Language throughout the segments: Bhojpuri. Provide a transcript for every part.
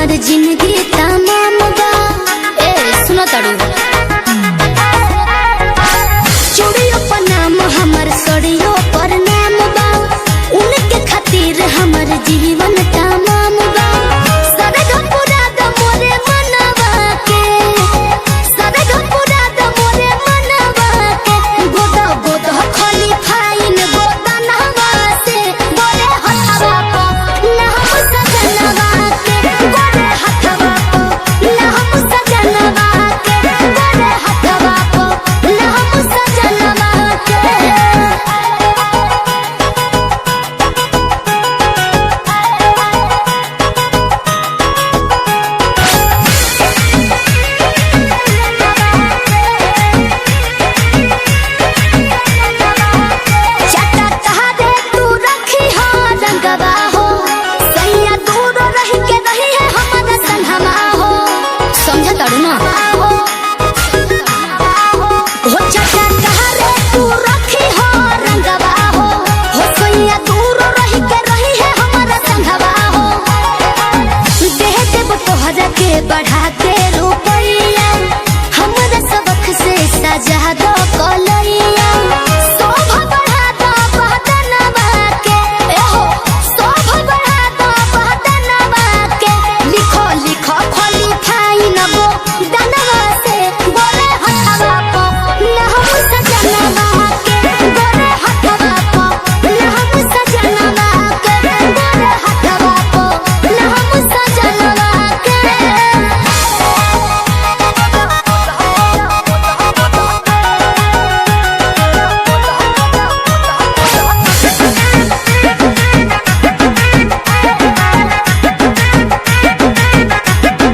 हमार जिंदगी तमाम बा। ए सुनो तारू चूड़ियों पर नाम हमार सड़ियों पर नाम बा। उनके खातिर हमार जीवन तमाम बा। सरग पूरा द मोरे मनवा के, सरग पूरा द मोरे मनवा के। गोदा गोदा खाली फाइन गोदा नहवा से गोरे हथवा को ना हम सजनवा के। गोरे हथवा को ना हम सजनवा के। गोरे हथवा को ना हम सजनवा के। चटा तहारे तू रखी हो रंगवा हो। सैया दूर रही के रही है हमारा संगमा हो। समझ तारू ना हो चटा तहारे तू रखी हो रंगवा हो। सैया दूर रही के रही है हमारा संगवा हो। देह देव तोहरा के बढ़ा के रुपैया हमारा सबक से सजा दो कलैया। शोभा बढ़ा दो बहदनवा के। एहो शोभा बढ़ा दो बहदनवा के। लिखो लिखो खोली फाइन गो दनवा से गोरे हथवा को ना हम सजनवा के। गोरे हथवा को ना हम सजनवा के। गोरे हथवा को ना हम सजनवा के।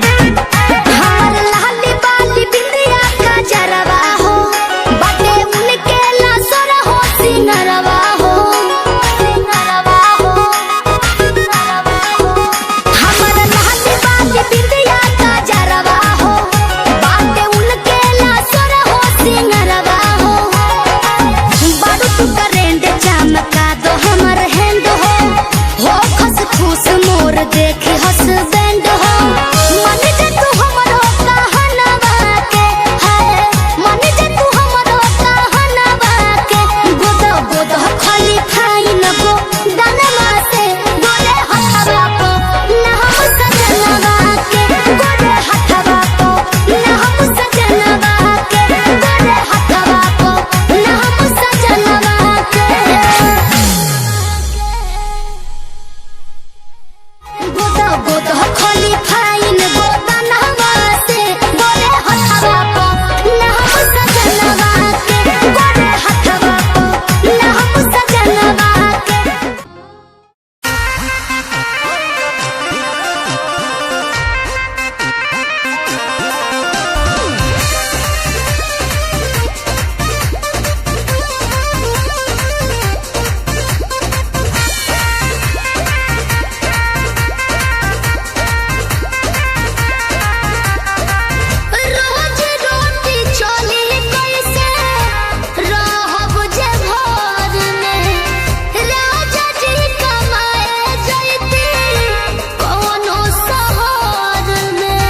हमार लाली बाली बिंदिया का जरवा हो। बाटे उनके लासर हो सिंगरवा हो। सिंगरवा हो हमार लाली बाली बिंदिया का जरवा हो। बाटे उनके लासर हो सिंगरवा हो। बारू तू करेंट चमका दो हमार हैंड हो खस खुश मोर देखे हसबैंड हो। मन जे तू हमरो कहनवा के है। मन जे तू हमरो कहनवा के। गोदा गोदा खाली फाइन गो दनवा से गोरे हथवा को ना हम सजनवा के। गोरे हथवा को ना हम सजनवा के। गोरे हथवा को ना हम सजनवा के। गोदा गोदा खाली फाइन गोदा नहवा से गोरे हथवा को ना हम सजनवा के। गोरे हथवा को ना हम सजनवा के। रोज रोटी चली कैसे रहब जे घर में। राजा जी कमाए जैती कौनो शहर में।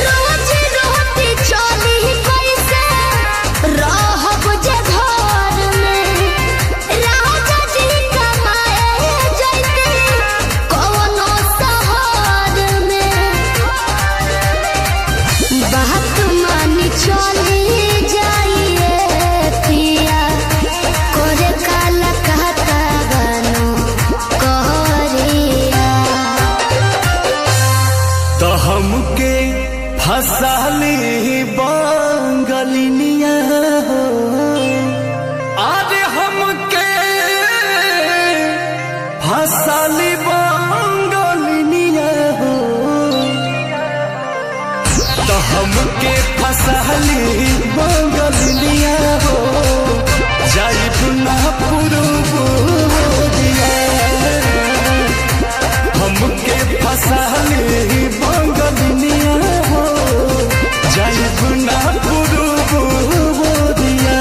रोज रोटी चली कैसे रहब जे घर में। राजा जी कमाए जैती कौनो शहर में। बात मानी चली जाइए पिया करे काला कहता बनो कहरिया। तो हमके फसाली बंगलिनिया हो। अरे हमके फसाली बंगलिनिया हो। तो हमके फसाली बंगलिनिया हो। जाइब ना पुरुब दिया हमके फसाली बंगलिनिया हो। जाइब ना पुरुब दिया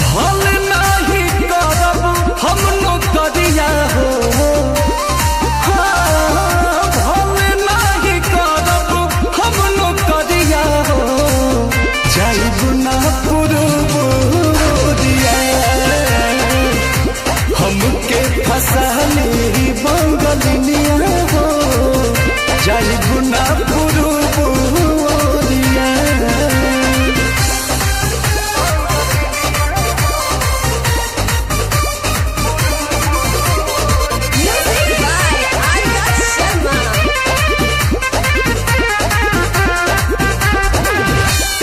भल नहीं करब हम नौकरिया फसली बंगलिनिया हो जाई गुना पुरुबुरिया।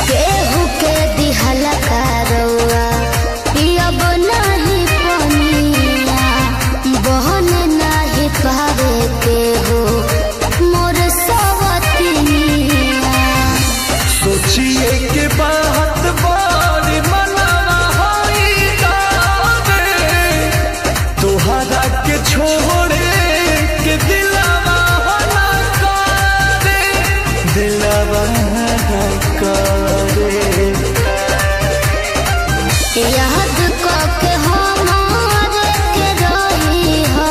केहू के दिहल करौआ पियब नहीं पनिया बहन नहीं पावे केहू मोर सवतिनिया। सोचिए के बात बारी मनावा होई गावे तोहरा के छोड़े के दिलवा ना करे दिलवा ना करे। याद के हमारे के रही हो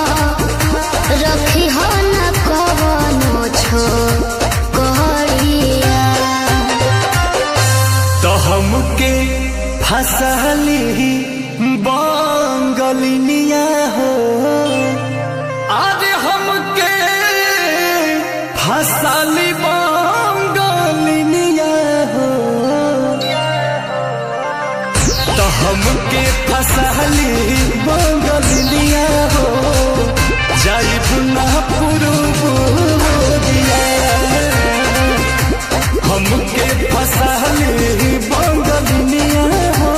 रखी हो न कवनो छो कहरिया। तो हमके फसली बंगलिनिया हो अरे हमके फसली बंगलिनिया हो। तो हमके फसली बंगलिनिया हो जाई बुना पुरुबुरिया। हमके फसली बंगलिनिया हो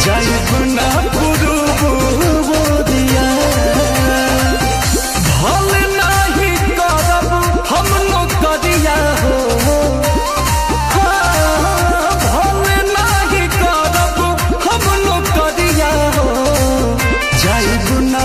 जाई बुना पुरुबुरिया। भल नहीं करब हम नौकरिया हो भल नहीं करब हम नौकरिया हो जाई बुना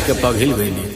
के पघिल गईली।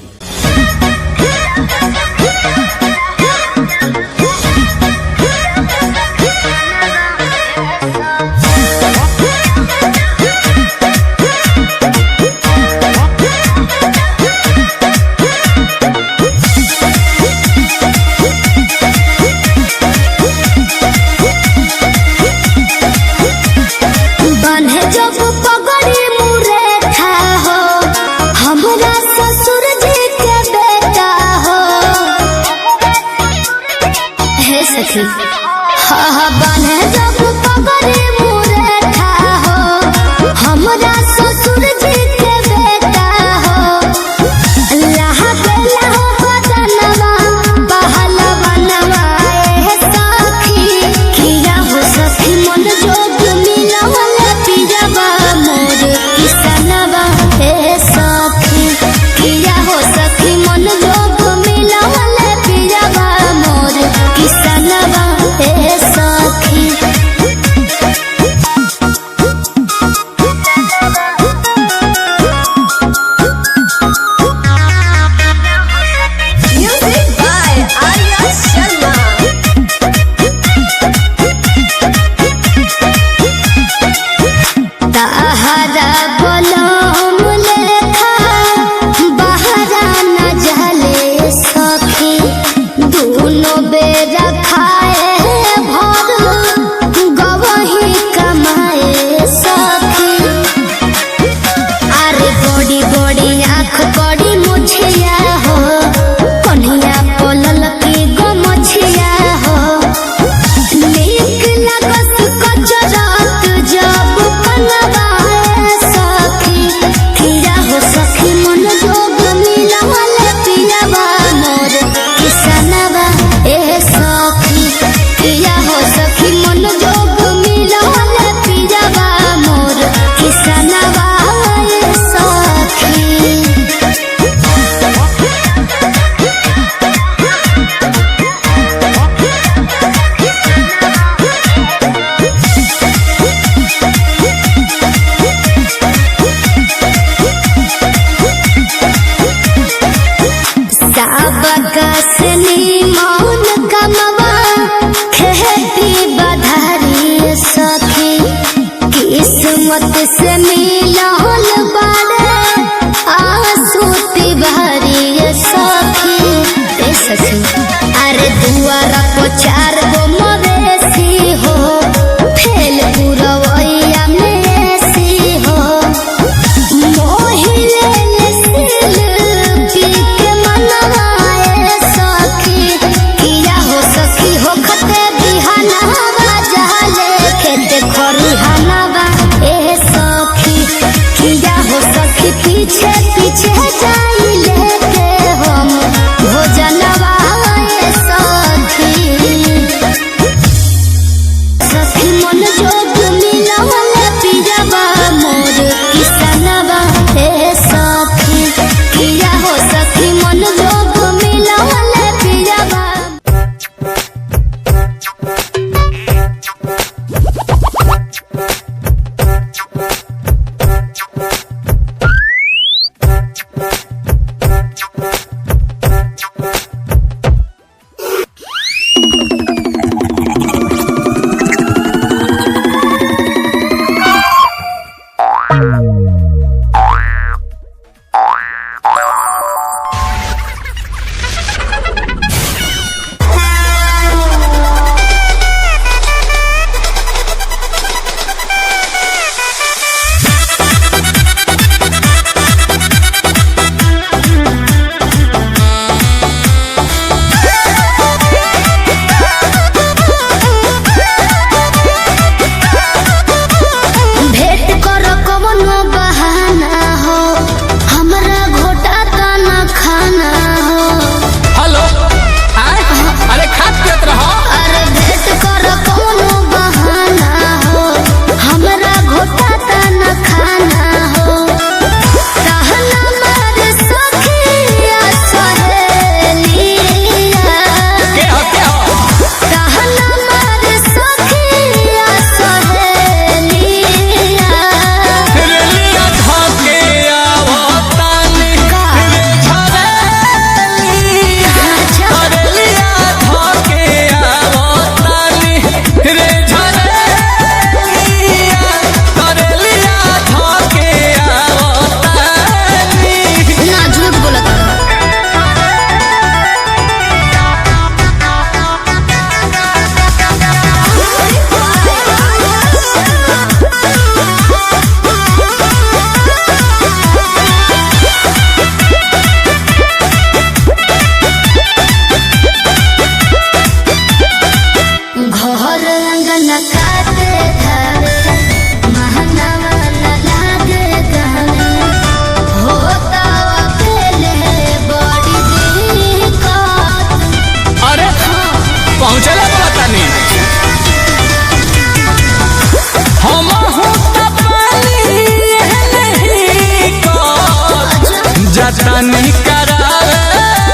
जातानी करावे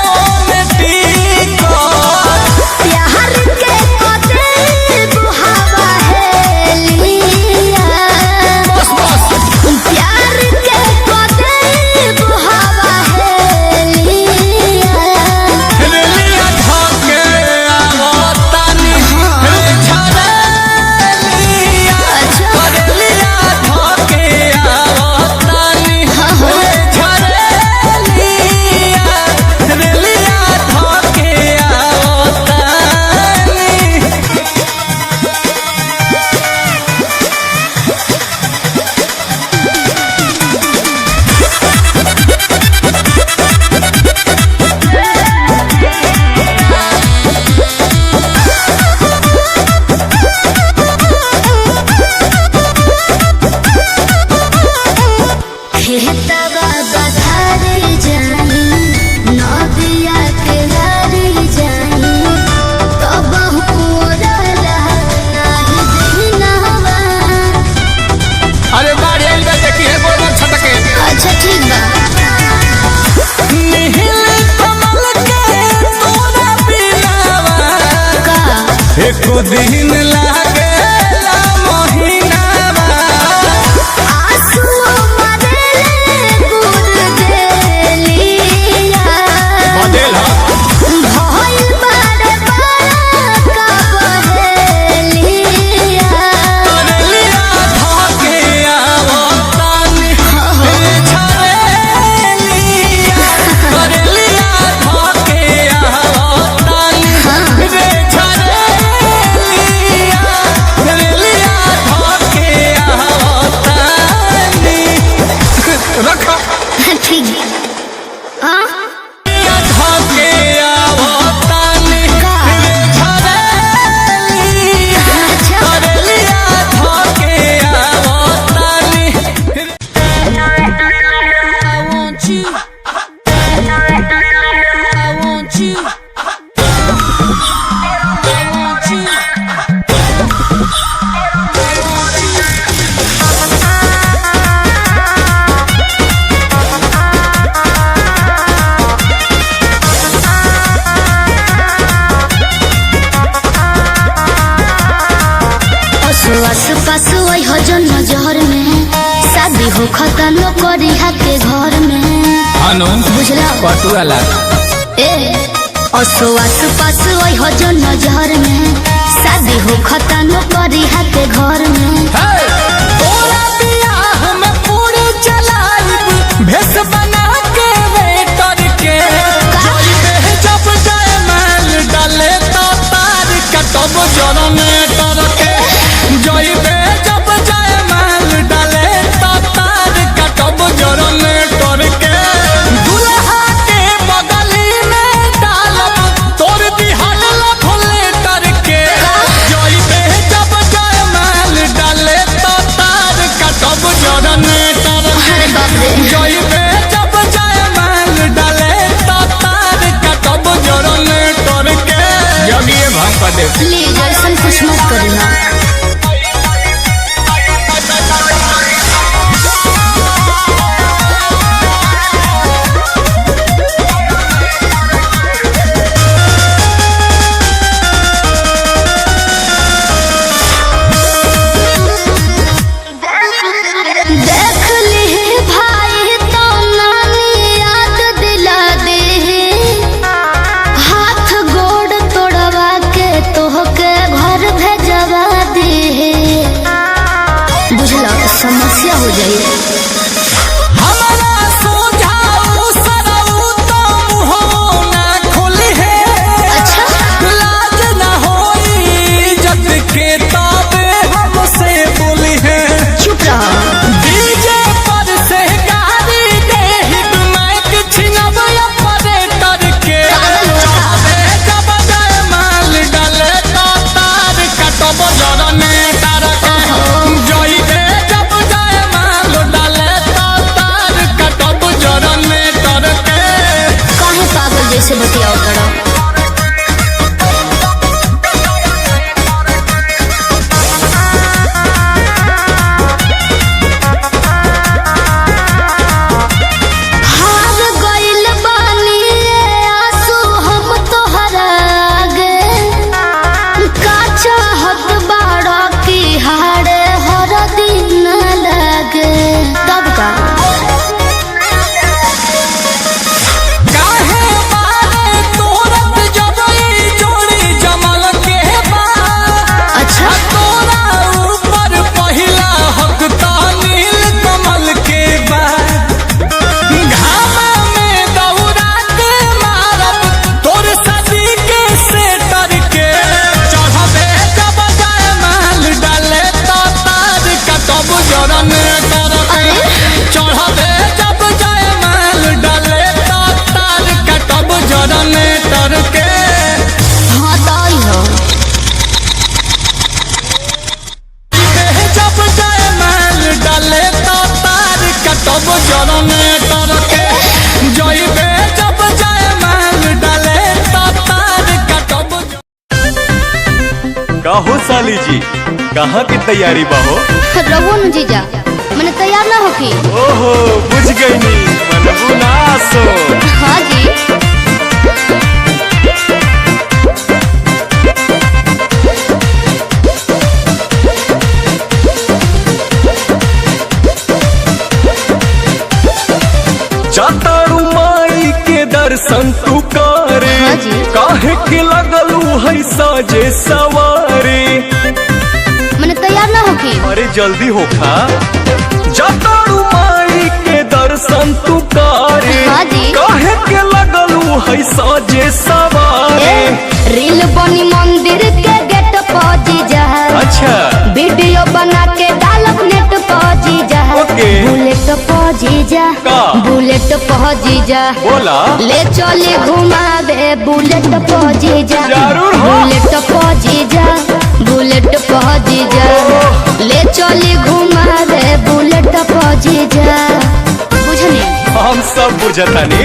ओमे टिकट। प्यार के कदे बुहावा है लिया, बस बस प्यार के कदे बुहावा है लिया। रेलिया धके आवतानी रे झरेलिया। रेलिया धके आवतानी रे झरेलिया। रेलिया धके आवतानी। खेतवा बधारी जानी, नदिया के धारी जानी, तब हुरला नाही दिनवा। अरे बाढ़ आइल बा, देखी है गोर में छटके। अच्छा ठीक बा। नील कमल के तोरा बिनावा का एको दिन लागेला महीनावा। आंसू मरेले गुर देलिया, बदेल भइल बारे बाका बहेलिया। रेलिया धके आवतानी रे झरेलिया। रेलिया धके आवतानी रे झरेलिया। रेलिया धके आवतानी। रखो ठीक हाँ धके आवतानी रे झरेलिया। अच्छा रेलिया धके आवतानी। I want you. I want you. I want you. आस पास वही हो जो नजर में, शादी हो खतनो करी के घर में। अनु बुझला पटुआला ए असो आस पास वही हो जो नजर में, शादी हो खतनो करी के घर में। तोरा बियाह में पूरी चलाइब भेस बना के वेटर के। जइबे जब जयमाल डाले तो तार कटब जनरेटर के। जइबे जब जयमाल डाले तो तार कटब जनरेटर के। दुल्हा के बगली में डालब तोर दिहल लफलेटर के। जइबे जब जयमाल डाले तो तार कटब जनरेटर के। अरे बाप रे जइबे जब जयमाल डाले तो तार कटब जनरेटर के। जगिए भंग कर दे। प्लीज ऐसा कुछ मत करना। देख ली भाई तो नानी याद दिला दे, हाथ गोड़ तोड़वा के तोहके घर भेजवा दे। बुझला समस्या हो जाए। हमरा सोझाऊ सरऊ तो मुहो ना खोली है। अच्छा लाज ना होई इज्जत के ताबे हमसे बोली है। चुप रहा। डीजे पर से गाड़ी दे माइक छिनब ऑपरेटर के। जाबे जब जयमाल डाले तो तार कटब जनरेटर के। जइबे जब जयमाल डाले तो तार कटब जनरेटर के। काहे पागल जैसे बतियाओ करो। हार का हो साली जी, कहाँ की तैयारी बा हो? रवो न जीजा, मैंने तैयार ना होकी। ओहो बुझ गई नी, मनबू ना सो। हाँ जी। जातारू माई के दर्शन तू करे, हाँ जी। काहे के लगलू है साजे सवारे। मैंने तैयार ना होकी। अरे जल्दी हो खा। जातारू माई के दर्शन तू करे, हाँ जी। काहे के लगलू है साजे सवारे। रील बनी मंदिर के गेट पर जीजा, अच्छा वीडियो बना के डालब नेट पर जीजा। ओके। बुलेट पर जीजा, का? बुलेट पर जीजा, बोला ले चले घुमावे बुलेट पर जीजा। जरूर हो। बुलेट पर जीजा, बुलेट पर जीजा, ले चले घुमावे बुलेट पर जीजा। बुझनी? हम सब बुझतानी।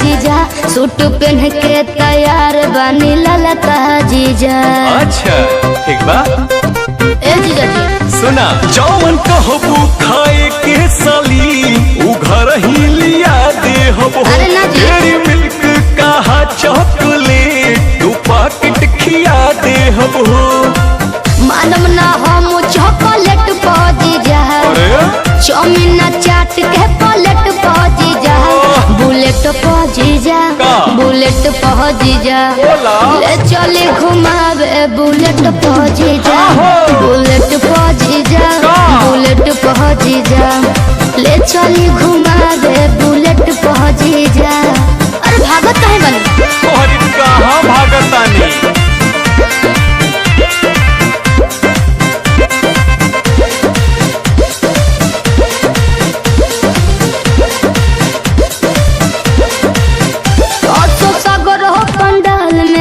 जीजा सूट पहन के तैयार बनी ललका जीजा। अच्छा ठीक बा। ए जीजा जी सुना, जौन कहबू खाए के साली उ घर ही लिया दे हबो। अरे ना जी। डेयरी मिल्क कहा चॉकलेट तू पैकेट खिया दे हबो। मानम ना हम चॉकलेट पा जीजा, चाउमीन चाट के प्लेट पा जीजा। बुलेट पा जीजा, बुलेट पा जीजा, ले चले घुमावे बुलेट पा जीजा। बुलेट पा जीजा, बुलेट पा जीजा, ले चले घुमावे बुलेट पा जीजा। अरे भागत काहे बनी? अरे कहाँ भागतानी?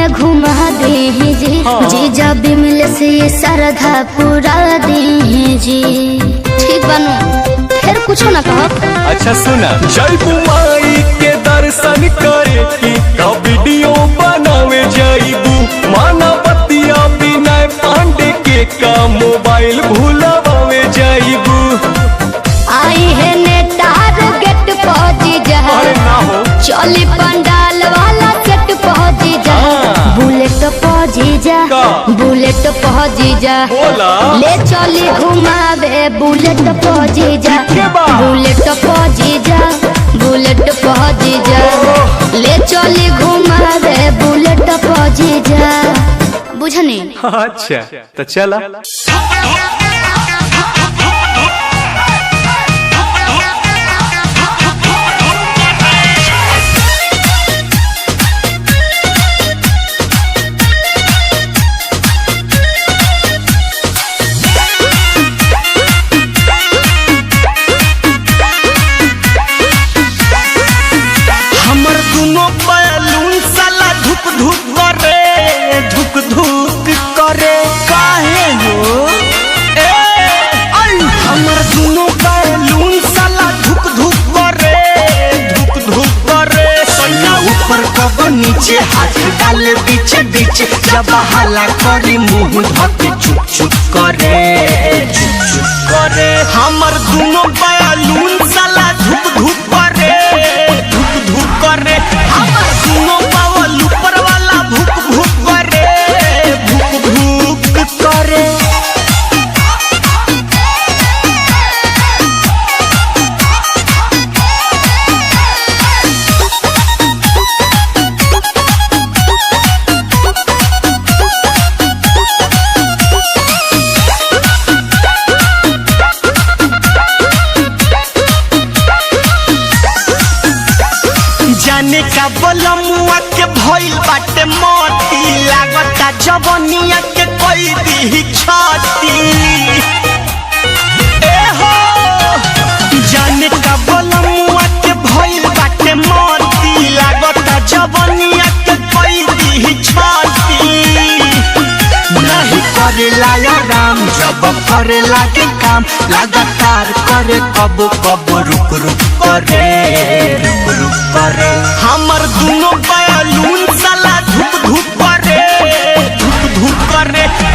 घुमा दे जी, जीजा बिमल से श्रद्धा पूरा दे जी। ठीक बनू, फिर कुछ ना कहो। अच्छा सुना, जयबू माई के दर्शन करे की का वीडियो बनावे जाइबू। माना बतिया बिना पांडे के का मोबाइल भूलावे जाइबू। आई है नेटार गेट पहुंची जा, चली पंडाल वाला सेट पहुंची जा। बुलेट पहुंची जा, बुलेट पहुंची जा, ले चली घुमावे बुलेट पहुंची जा। बुलेट पहुंची जा, बुलेट पहुंची जा, ले चली घुमावे बुलेट पहुंची जा। बुझनी? अच्छा तो चला। नीचे हाथ डाल बीच बीच, जब हला करी मुंह धके चुप चुप करे, चुप चुप करे। हमर दोनों बैलून साला धुक धुक करे, धुक धुक करे। हमर दोनों बावल ऊपर वाला भुक भुक करे, भुक भुक करे। जाने का बोलमुआ के भइल बाटे मोती, लागता जवनिया के कोई दी छाती। ए हो जाने का बोलमुआ के भइल बाटे मोती, लागता जवन करे लागे काम लगातार करे कब कब रुक रुक करे हमर दोनों बैलून साला धुक धुक करे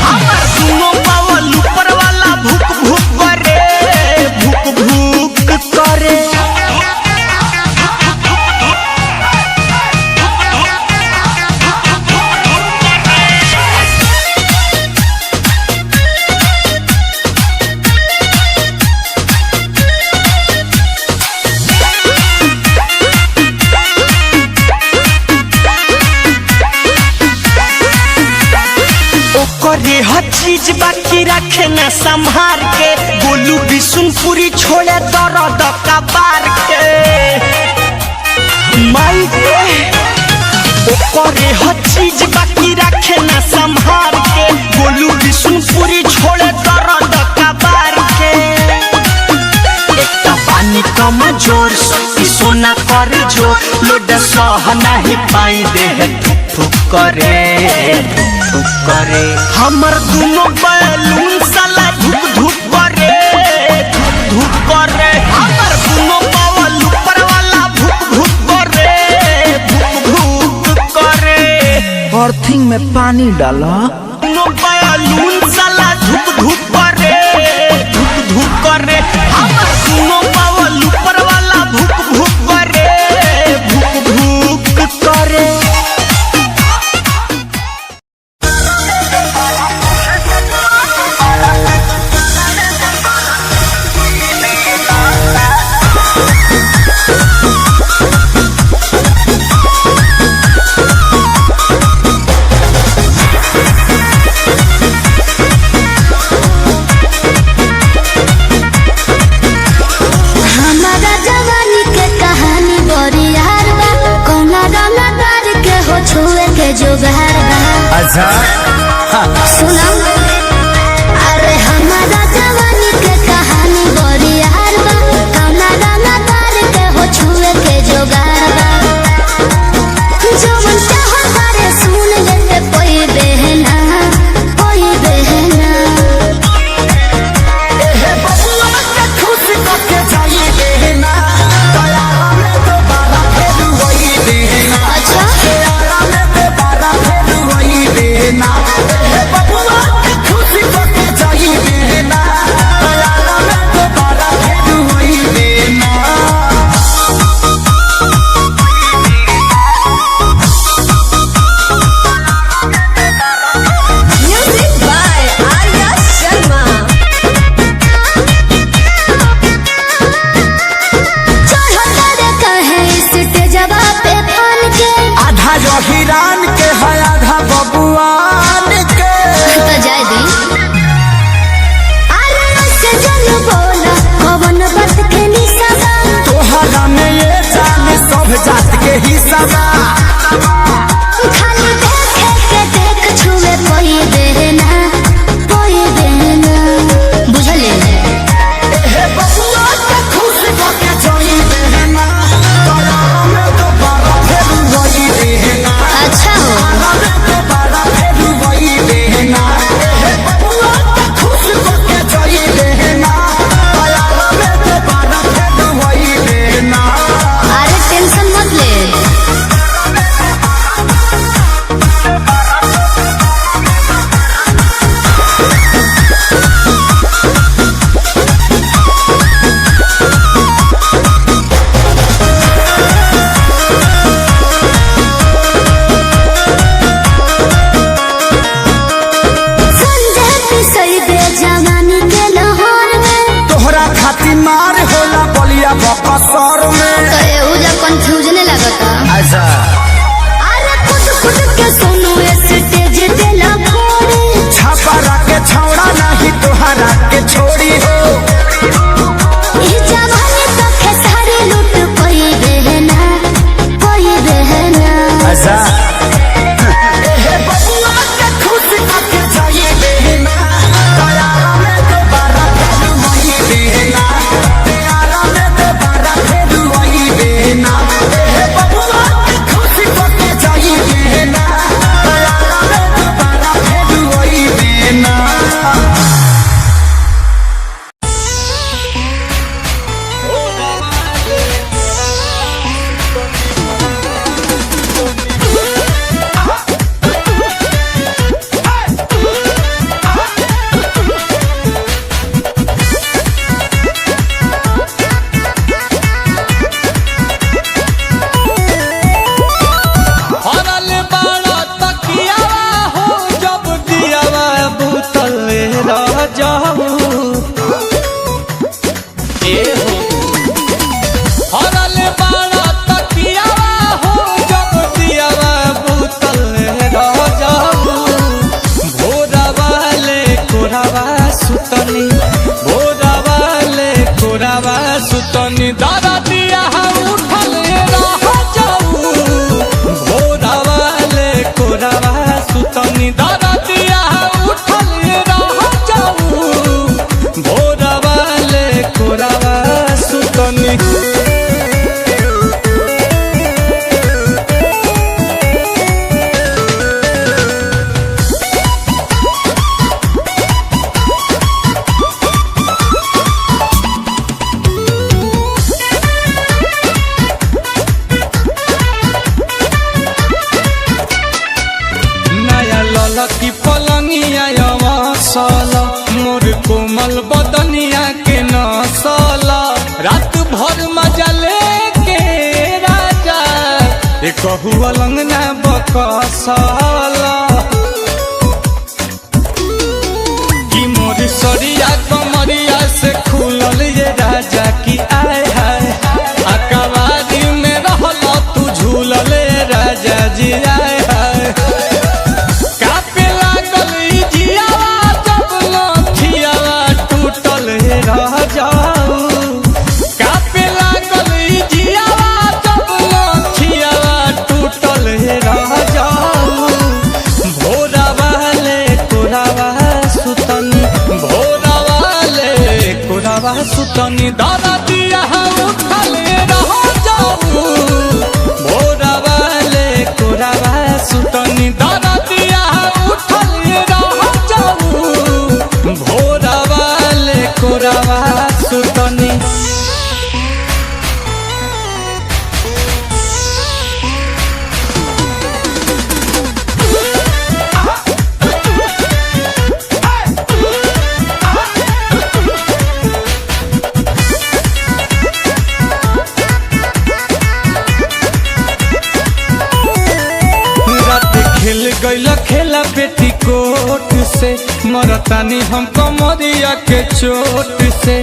हमर दोनों बावल ऊपर वाला भुक भुक करे करे हर चीज बाकी रखे न संभार के गोलू बिशुनपुरी छोड़े दर्द कबार के माई करे हर चीज बाकी रखे न संभार के गोलू बिशुनपुरी छोड़े दर्द कबार के एक पानी कम जोर सोना कर जो लोड सह नहीं पाई दे ठुक करे हमर दोनों बैलून साला धुक धुक करे हमर दोनों बावल ऊपर वाला भुक करे अर्थिंग में पानी डाला दोनों बैलून साला धुक धुक करे हमर दोनों बावल ऊपर वाला भुक करे सुना अरे हमारा जवानी के कहानी बड़ी यार बा कौना गाना तार के हो छुए के जोगार बा जो मन चाहो तारे सुन लेते कोई बहना ए बबुआ के खुश करके जाई बहना दया में तो बारा फेर वही देना अच्छा दया में तो बारा फेर वही देना हिरान के है आधा बबुआन के तो जाए दी अरे से जल बोला कौन बात के निशाबा तोहरा में ये जान सब जात के हिस्सा खाली देख छुए कोई देना बुझले ए बबुआ के खुश करके जाई बहना दया में तो बारा फेर वही देना अच्छा हो अरे टेंशन मत ले मार होला बलिया बकसर में तो एहुजा कंफ्यूजन लगता अच्छा अरे खुद के सोनू स्टेज पे लगोड़े छापा के छौड़ा नहीं तोहरा के छोड़ी हो ई जवानी तो खेसारी लूट कोई बहना अच्छा ए बबुआ के खुश करके जाई बहना दया में तो बारा फेर वही देना दया में तो बारा भर मजा लेके राजा एक अलंग ना बकसला कि मोर सरिया कमरिया से खुलल ये राजा की आय हाय अकबारी में रहल तू झूलल राजा जी आय हाय कापे लागल ई जियावा जब लठियावा टूटल रह जाऊ कापे लागल ई जियावा जब लठियावा टूटल रह जाऊ भोरा वाले कोरावा सुतनी भोरा वाले कोरावा सुतनी दादा दिया उठल रह जाऊ भोरा वाले कोरावा सुतनी दादा दिया उठल रह जाऊ भोरा वाले कोरावा सुतनी खेल गईल खेला बेटी कोट से मरतानी हम कमरिया के चोट से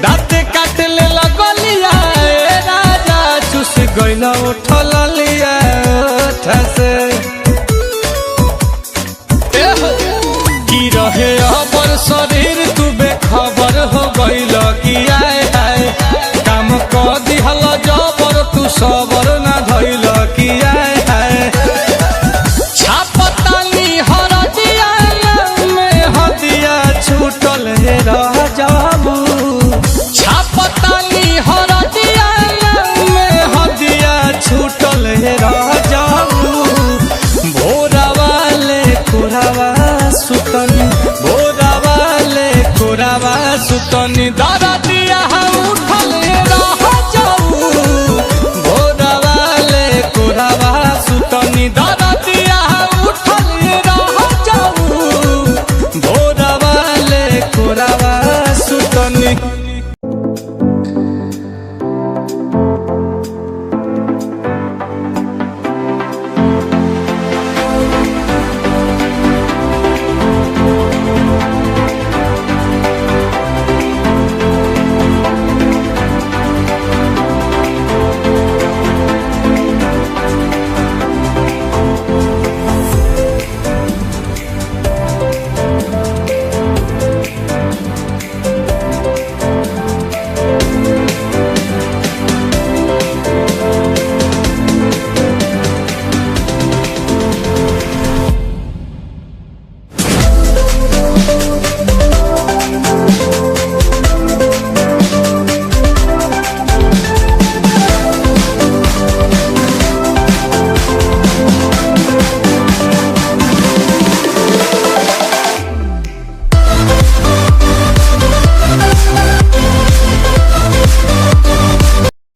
दाँते काट ले लगलिया ए राजा चुस गईल उठल लिया ओठ से की रहे अबर शरीर तू बेखबर हो गईल कि आए हाय काम क दिहल जबर तू सबर ना धइल कि आए हाय छूटल रह जाबू छापतानी हरदिया में हदिया छूटल रह जाबू भोरा वाले कोरावा सुतनी भोरा वाले कोरावा सुतनी दादा दिया उठल रह जाऊ भोरा वाले कोरावा सुतनी दादा दिया उठल रह जाऊ भोरा वाले कोरावा सुतनी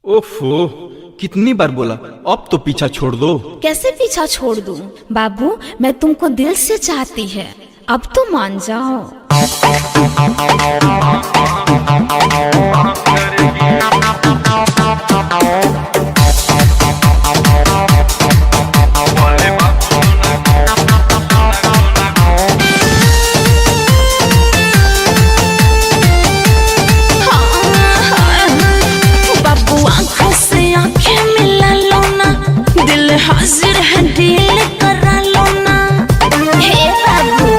ओफो कितनी बार बोला अब तो पीछा छोड़ दो। कैसे पीछा छोड़ दूं? बाबू मैं तुमको दिल से चाहती है, अब तो मान जाओ। हाजिर है डील करा लो ना। हे बाबू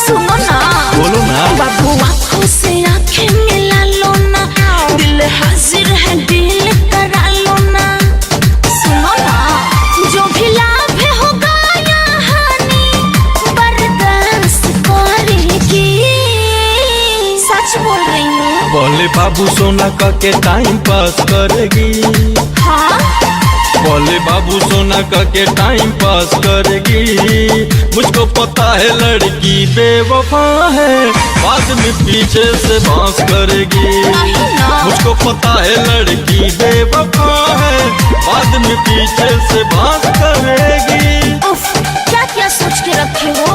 सुनो ना, बोलो ना। बाबू आँखों से आँखें मिला लो ना, दिल हाजिर है डील करा लो ना। सुनो ना, जो भी लाभ होगा या हानि बर्दाश्त करेगी। सच बोल रही हूँ। बोले बाबू सोना का के टाइम पास करेगी। हाँ बोले बाबू सोना का के टाइम पास करेगी। मुझको पता है लड़की बेवफा है, बाद में पीछे से बांस करेगी। मुझको पता है लड़की बेवफा है, बाद में पीछे से बांस करेगी। उफ, क्या क्या सोच के रखे हो।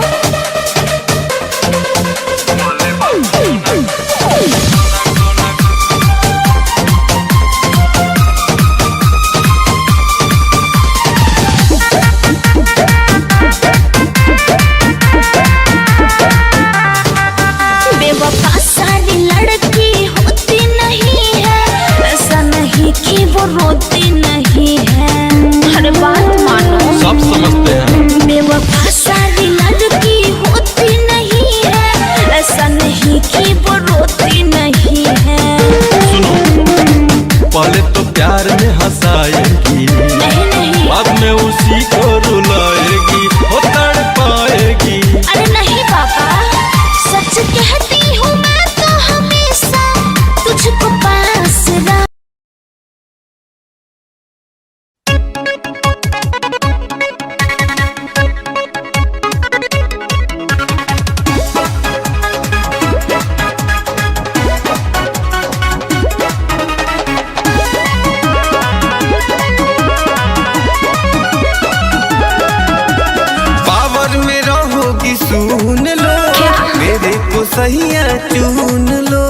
सैया चुन लो।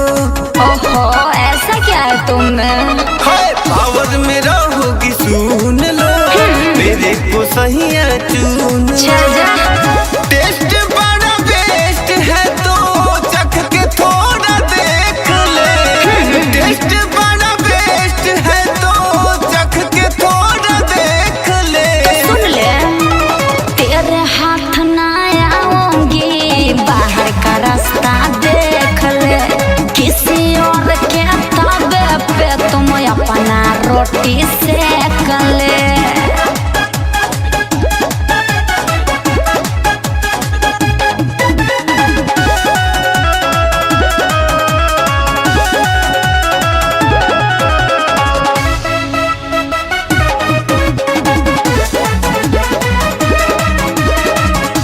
ओहो ऐसा क्या है तुम में? हाय पावर में रहोगी सुन लो, मेरे को सैया चुन लो। टेस्ट बड़ा बेस्ट है तो चख के थोड़ा देख ले। टेस्ट बड़ा बेस्ट है तो चख के थोड़ा देख ले। सुन ले, तेरे हाथ ना आऊंगी, बाहर का रास्ता देख ले। किसी और के ताबे पे तुम अपना रोटी सेक ले।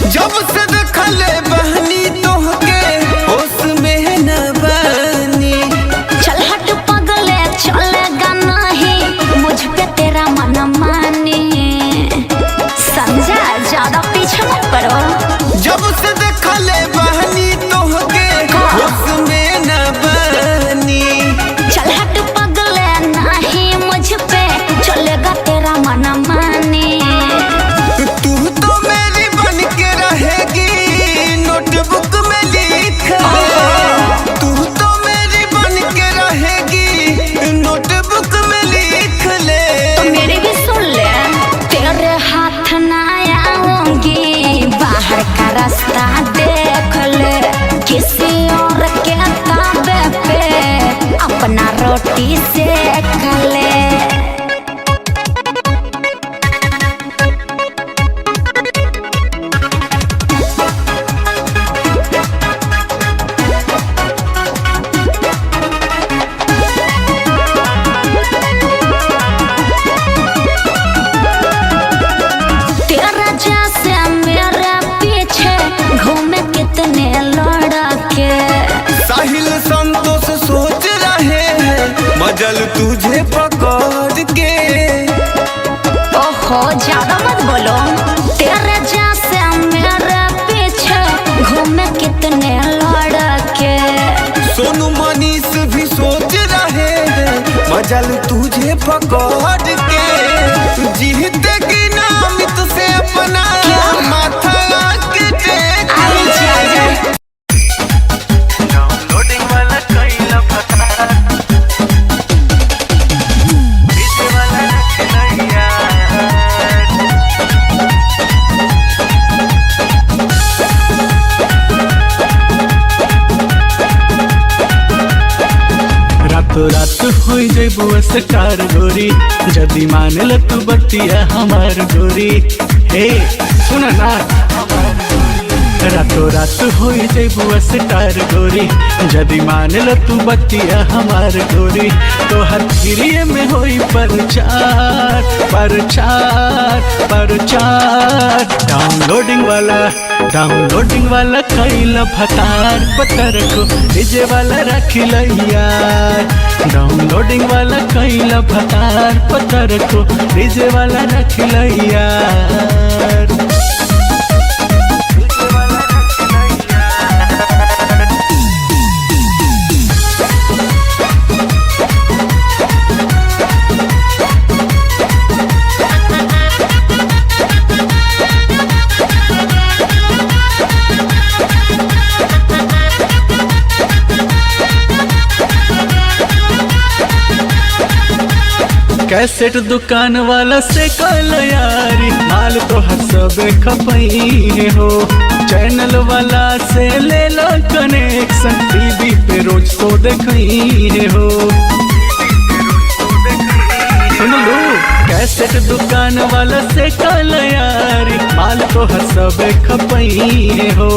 जब से देखले बहनी तोहके होश में न बनी। चल हट पगले, चलेगा नहीं मुझ पे तेरा मन मानी। समझा, ज्यादा पीछे मत पड़ो। जब से देखले बहनी तोहके होश में न बनी। चल हट पगले, नहीं मुझ पे चलेगा तेरा मन मानी। तू तो मेरी बन के रहेगी, नोटबुक में लिख ले। तू तो मेरी बन के रहेगी, नोटबुक में लिख ले। तो मेरी भी सुन ले, तेरे हाथ ना आऊंगी, बाहर का रास्ता देख ले। किसी और के ताबे पे अपना रोटी सेक ले। तेरा जैसे मेरे पीछे घूमे कितने लड़के। साहिल संतोष सोच रहे हैं मजल तुझे पकड़ के। ओहो ज्यादा मत बोलो। तेरे जैसे मेरे पीछे घूमे कितने लड़के। सोनू मनीष भी सोच रहे हैं मजल तुझे पकड़ के। जीते की नाम तुझसे अपना माथा के टेक आई जा। डाउनलोडिंग वाला कैला पता बीच वाला रखनैया। रातों रात हो जेबू स्टार गोरी, जदी मान ल तू बतिया हमार गोरी। हे सुन ना, रातों रात हो जेबू स्टार गोरी, जदी मान ल तू बतिया हमार गोरी। तो हर फिरिए में होई प्रचार प्रचार प्रचार। डाउनलोडिंग वाला कैला भतार पतर को डीजे वाला रखिल यार। डाउनलोडिंग वाला कैला भतार पतर को डीजे वाला रखिल यार। कैसेट दुकान वाला से कल यारी, माल तो हर सब खपई हो। चैनल वाला से ले लो कनेक्शन, टीवी पे रोज तो देखई हो। सुन लो, कैसेट दुकान वाला से कल यारी, माल तो हर सब खपई हो।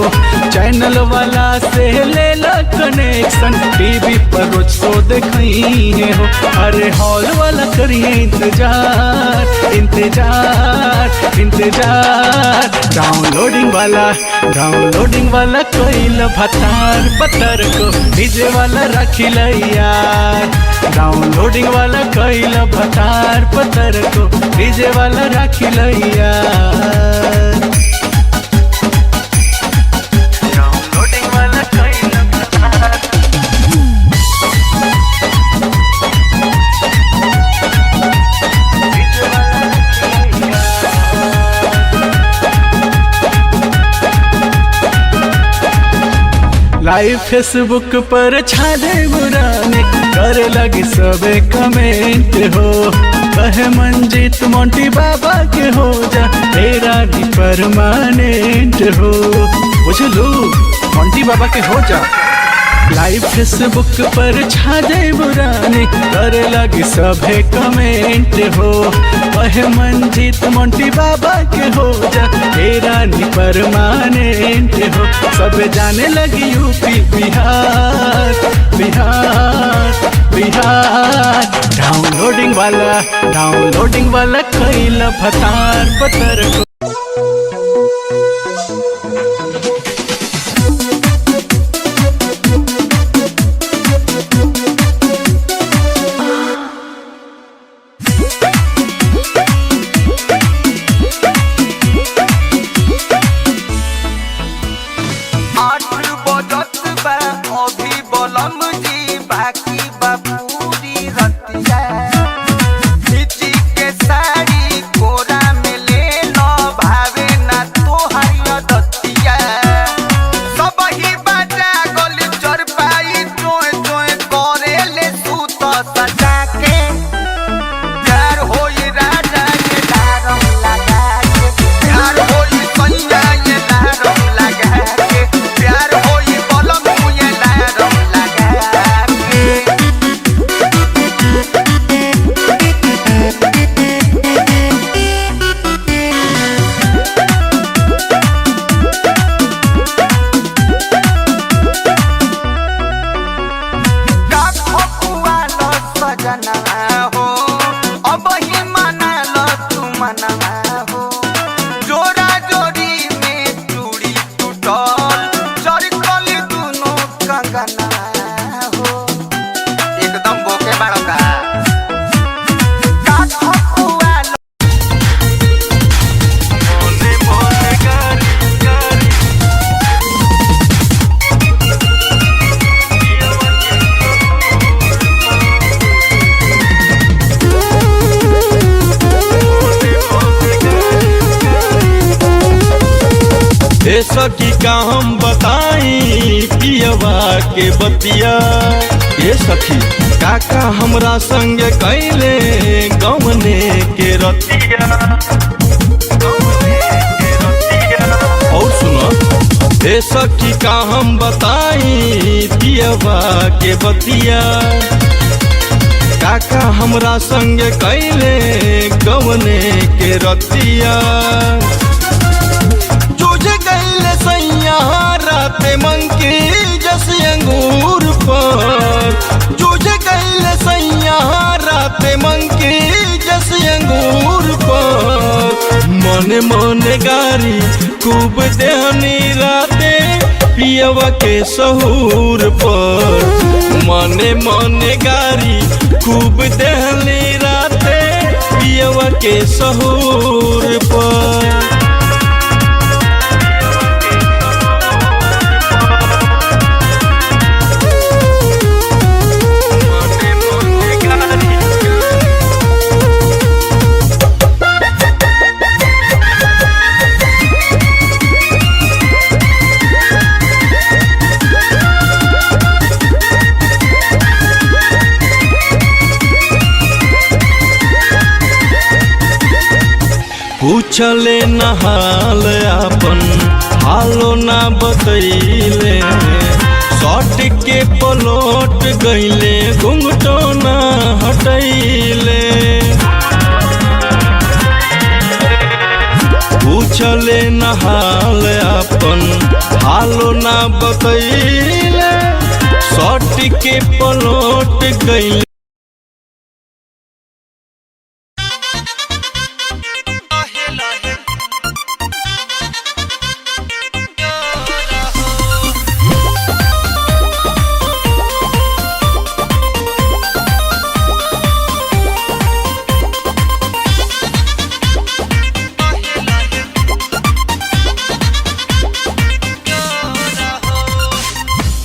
चैनल वाला से ले लो कनेक्शन, टीवी पर रोज तो देखई हो। अरे हॉल वाला करिए इंतजार इंतजार इंतजार। डाउनलोडिंग वाला कोइल भतार पतर को डीजे वाला रखिल यार। डाउनलोडिंग वाला कोइल भतार पतर को डीजे वाला रखिल यार। डाउनलोडिंग वाला कोइल लाइव फेसबुक पर छा दे बुराने करे लगी सबे कमेंट हो। कहे मंजीत मोंटी बाबा के हो जा तेरा भी परमानेंट हो। बुझलू मोंटी बाबा के हो जा। लाइव फेसबुक पर छा जाए बुरानी करे लगी सभे कमेंट हो। कहे मंजीत मोंटी बाबा के हो जा तेरा नी परमानेंट हो। सब जाने लगी यूपी बिहार बिहार बिहार। डाउनलोडिंग वाला कैला भतार पतर को। सखी का हम बताई पियवा के बतिया। ये सखी काका हमरा संग कैले गमने के रतिया। और सुनो ये सखी का हम बताई पियवा के बतिया। काका हमरा संग कैले गमने के रतिया। सैया राते मंकी जस अंगूर पर जूझ गईले सैया राते मंकी जस अंगूर पर। मने मने गारी खूब देहनी राते पियवा के सहूर पर। मने मने गारी खूब देहनी राते पियवा के सहूर पर। पूछले नहाल अपन हालो ना बतैले। शॉट के पलट गईले घुंघटो ना हटैले। पूछले नहाल अपन हालो ना बतैले। शॉट के पलट गईले।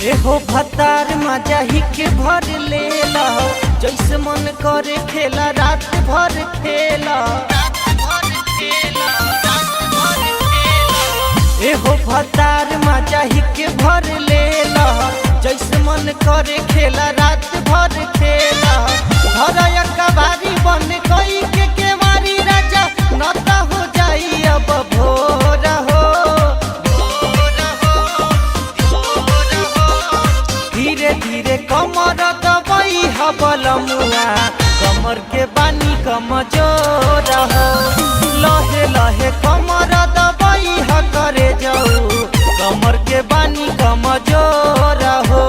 एहो भतार मजा ही के भर लेला। जैसे मन करे खेला रात भर खेला। एहो भतार मजाही के भर लेला जैसे मन करे खेला रात भर खेला भरया कबारी बन गई के केवारी राजा नता हो जाई अब भोर हो धीरे धीरे कमर दबाई हबल मुआ कमर के बानी कमजोर हो लहे लहे कमर दबाई ह करे जाऊ कमर के बानी कमजोर हो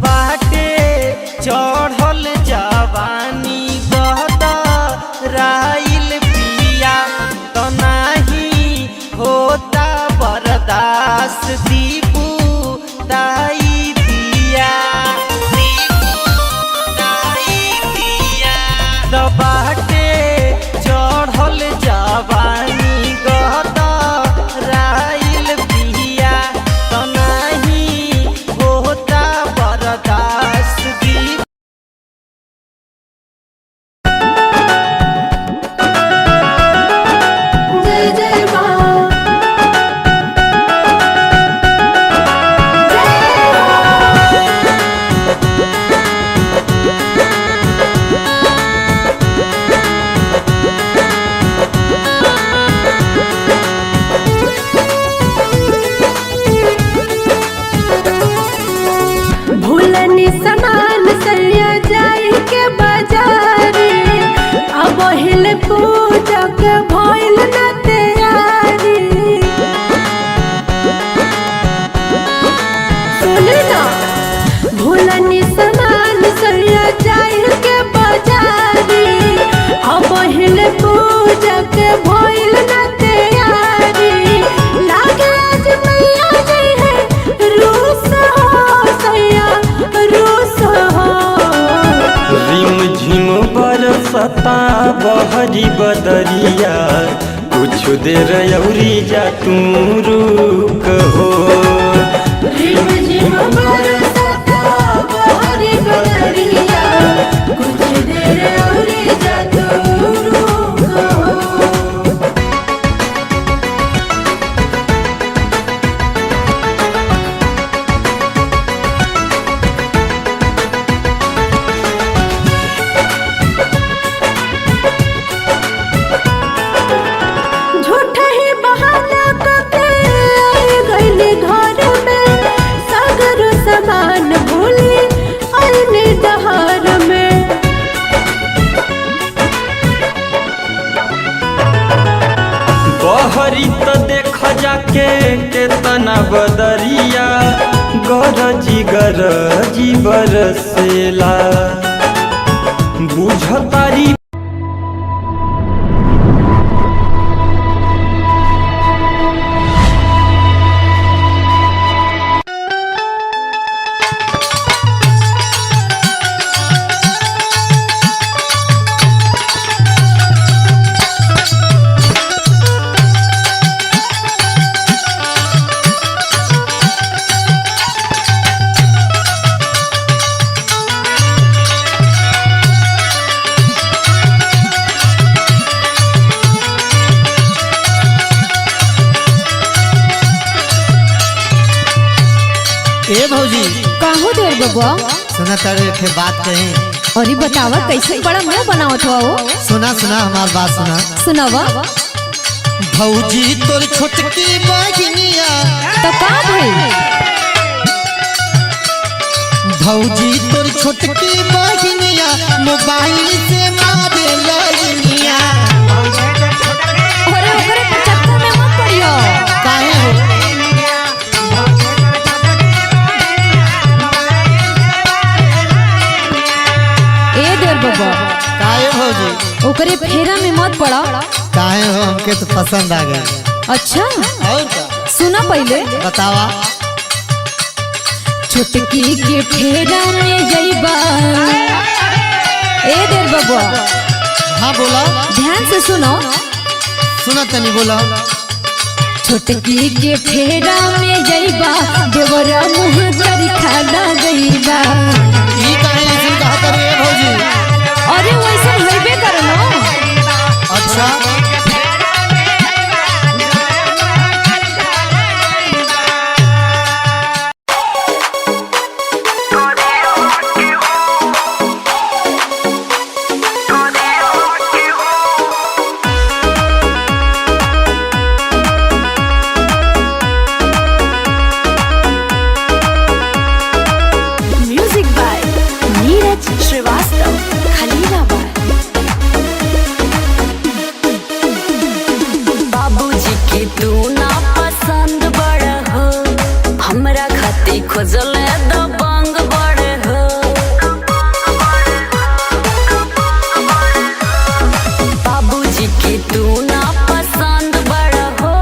बाटे चढ़ल जवानी गहदा राइल पिया तो नाही होता बर्दाश्त दीपू दाई दिया तो बाटे चढ़ल जवानी गहदा राइल पिया तो नाही होता बर्दाश्त दी जय जय माँ भूलनी समान सैया जाई के बाजारी अब हिल पूजा के भइल न तैयारी सुन ना भूलनी समान सैया जाई के बाजारी अब हिल पूजा के भइल न तैयारी लागे आज मैया जई है रूस हो सैया रूस हो रिम झिम बरसता बहरी बदरिया कुछ देर अउरी जा तू रुक हो रिम झिम बरसता बहरी बदरिया कुछ देर और जा तू रुक हो झूठा ही बहाना करके आई गईली घर में सागर सामान भूली आईने दहार में बहरी तो देख जाके केतना बदरिया गरजी बरसेला बुझतारी ए भौजी काहो देर बबुआ सुना तारे के बात कही अरे बतावा कैसे बड़ा मुंह बनावत हो सुना सुना हमार बात सुना सुनावा भौजी तोर छोटकी बहिनिया तो का भइल भौजी तोर छोटकी बहिनिया मोबाइल से मारे लइनिया अरे ओकरे के चक्कर में मत पड़ियो काहे हो ए देर बबुआ काहे भौजी ओकरे फेरा में मत पड़ा काहे हो हमके तो पसंद आ गई अच्छा और का सुना पहले बतावा चुटकी के फेरा में जइबा। ए देर बबुआ हाँ बोला, ध्यान से सुनो। सुना तनी बोला। चुटकी के फेरा में जइबा, देवरा मुँह करी खाना गइबा। ई काहे ऐसे कहा करे भौजी? अरे वैसे होइबे करनो। अच्छा म्यूजिक बाय नीरज श्रीवास्तव, खलीलाबाद। बाबूजी के तू ना पसंद बड़ हो, हमरा खाती खोजले दबंग बड़ हो। बाबूजी के तू ना पसंद बड़ हो,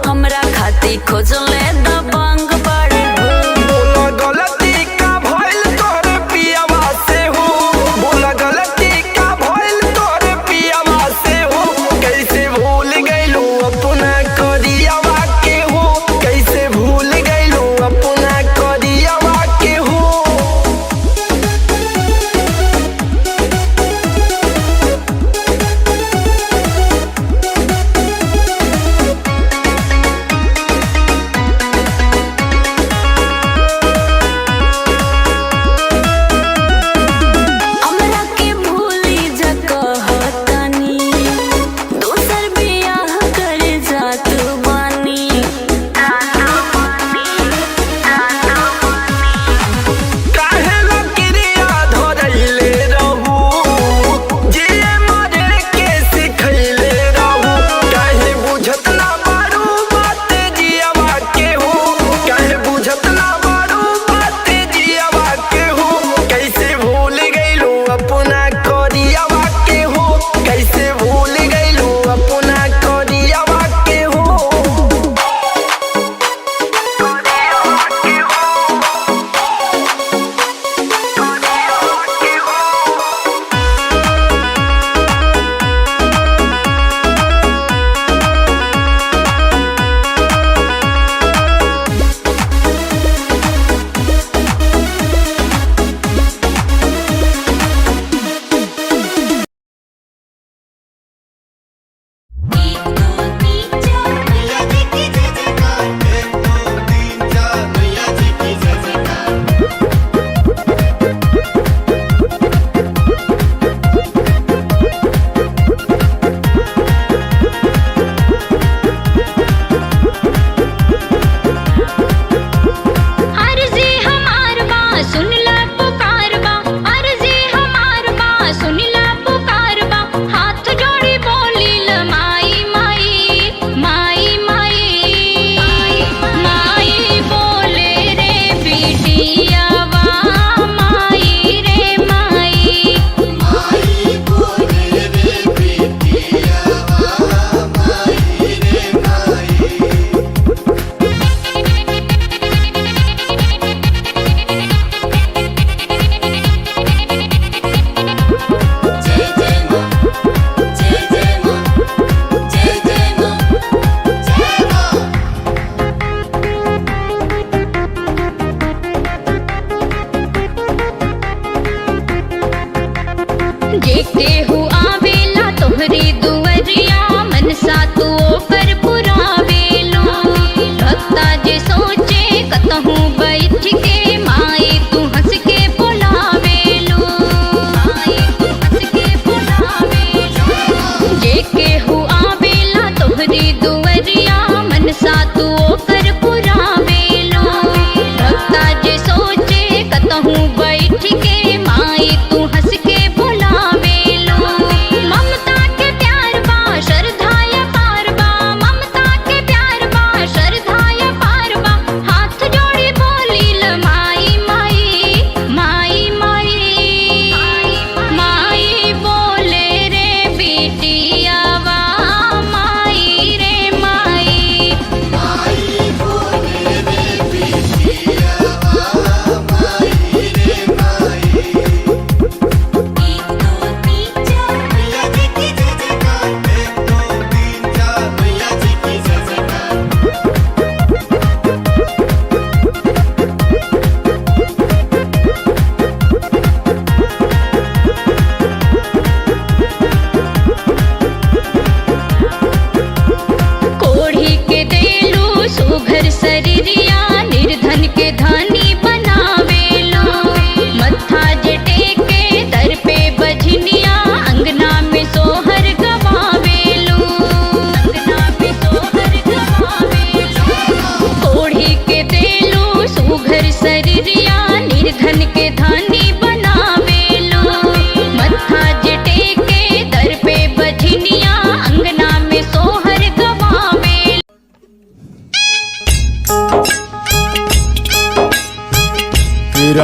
हमरा खाती खोजले दबंग बड़ हो। बोला गलती का भइल तोरे पियावा से हो, बोला गलती का भइल तोरे पियावा से हो। कैसे भूल गइलो अपना करियावा के हो, कैसे भूल गइलो अपना करियावा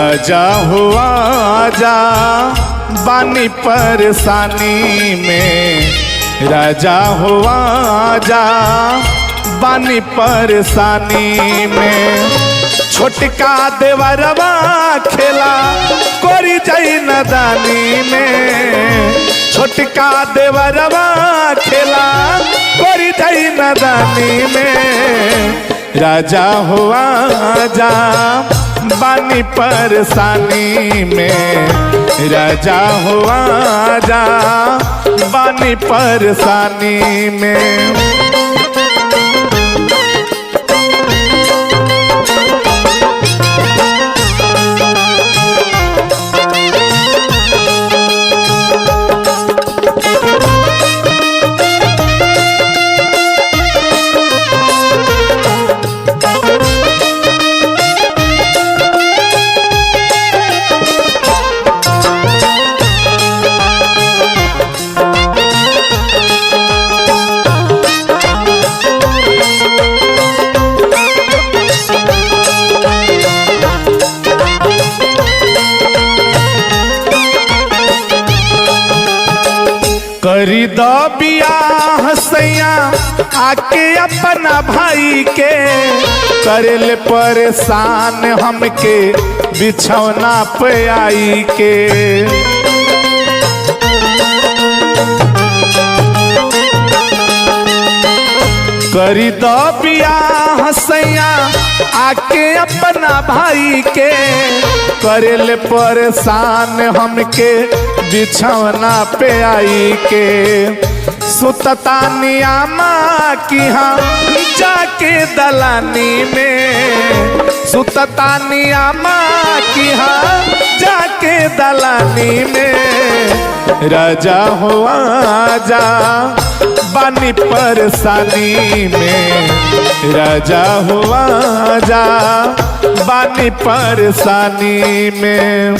राजा हुआ जा बानी परेशानी में, राजा हुआ जा बानी परेशानी में। छोटका देवरवा खेला कोरी जाई नदानी में, छोटका देवरवा खेला कोरी जाई नदानी में। राजा हुआ जा बानी परेशानी में, राजा हुआ जा बानी परेशानी में। करी दो बियाह सैया आके अपना भाई के, करेल परेशान हमके बिछौना पे आई के। करी दो बियाह सैया आके अपना भाई के, करेल परेशान हमके बिछौना पे आई के। सुतता नियामा की हाँ जाके दलानी में, सुतता नियामा की हाँ जाके दलानी में। राजा हुआ जा बानी परेशानी में, राजा हुआ जा बानी परेशानी में।